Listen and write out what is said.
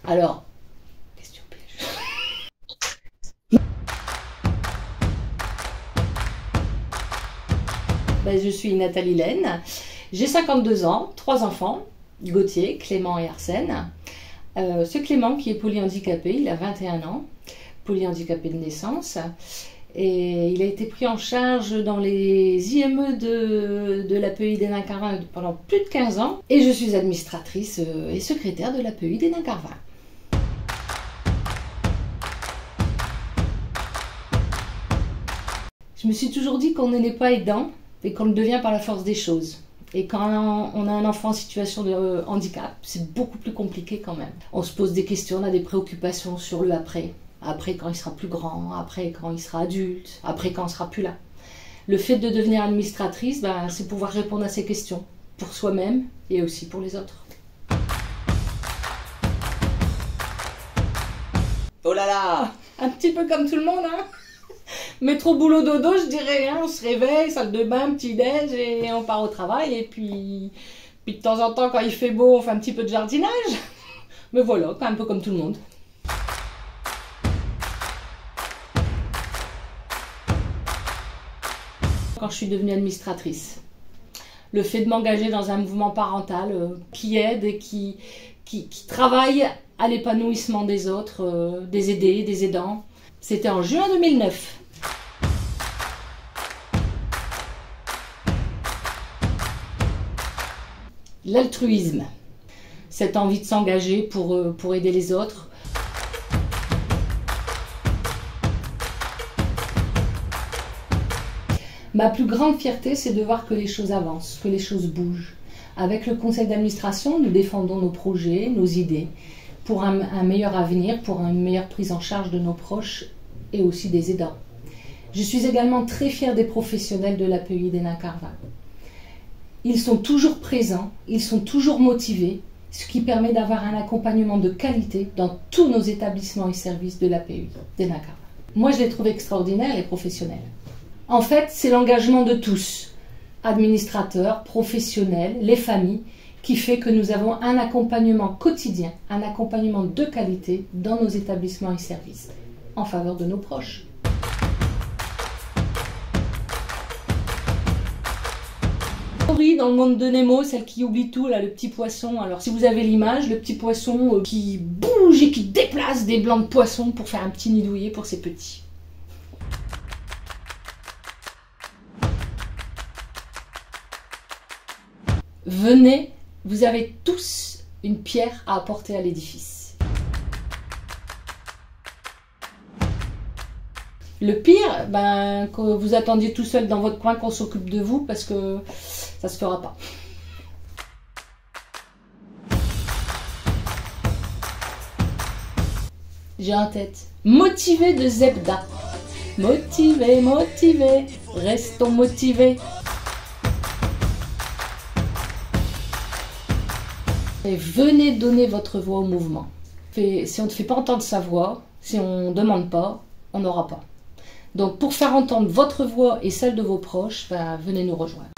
Alors, question piège. Ben, je suis Nathalie Laine, j'ai 52 ans, 3 enfants, Gauthier, Clément et Arsène. Ce Clément qui est polyhandicapé, il a 21 ans, polyhandicapé de naissance. Et il a été pris en charge dans les IME de l'APEI d'Hénin-Carvin pendant plus de 15 ans. Et je suis administratrice et secrétaire de l'APEI d'Hénin-Carvin. Je me suis toujours dit qu'on n'est pas aidant et qu'on le devient par la force des choses. Et quand on a un enfant en situation de handicap, c'est beaucoup plus compliqué quand même. On se pose des questions, on a des préoccupations sur le après. Après quand il sera plus grand, après quand il sera adulte, après quand on sera plus là. Le fait de devenir administratrice, ben, c'est pouvoir répondre à ces questions, pour soi-même et aussi pour les autres. Oh là là, un petit peu comme tout le monde, hein. Métro, boulot, dodo, je dirais, hein, on se réveille, salle de bain, petit-déj et on part au travail. Et puis de temps en temps, quand il fait beau, on fait un petit peu de jardinage. Mais voilà, un peu comme tout le monde. Quand je suis devenue administratrice, le fait de m'engager dans un mouvement parental qui aide et qui travaille à l'épanouissement des autres, des aidés, des aidants, c'était en juin 2009. L'altruisme, cette envie de s'engager pour aider les autres. Ma plus grande fierté, c'est de voir que les choses avancent, que les choses bougent. Avec le conseil d'administration, nous défendons nos projets, nos idées, pour un meilleur avenir, pour une meilleure prise en charge de nos proches et aussi des aidants. Je suis également très fière des professionnels de l'APEI d'Hénin-Carvin. Ils sont toujours présents, ils sont toujours motivés, ce qui permet d'avoir un accompagnement de qualité dans tous nos établissements et services de l'APEI d'Hénin-Carvin. Moi, je les trouve extraordinaires, les professionnels. En fait, c'est l'engagement de tous, administrateurs, professionnels, les familles, qui fait que nous avons un accompagnement quotidien, un accompagnement de qualité dans nos établissements et services, en faveur de nos proches. Dory, dans le monde de Nemo, celle qui oublie tout, là, le petit poisson. Alors si vous avez l'image, le petit poisson qui bouge et qui déplace des blancs de poisson pour faire un petit nid douillet pour ses petits. Venez, vous avez tous une pierre à apporter à l'édifice. Le pire, ben, que vous attendiez tout seul dans votre coin qu'on s'occupe de vous parce que ça se fera pas. J'ai en tête motivé de Zebda. Motivé, motivé, restons motivés. Et venez donner votre voix au mouvement. Si on ne fait pas entendre sa voix, si on ne demande pas, on n'aura pas. Donc pour faire entendre votre voix et celle de vos proches, ben, venez nous rejoindre.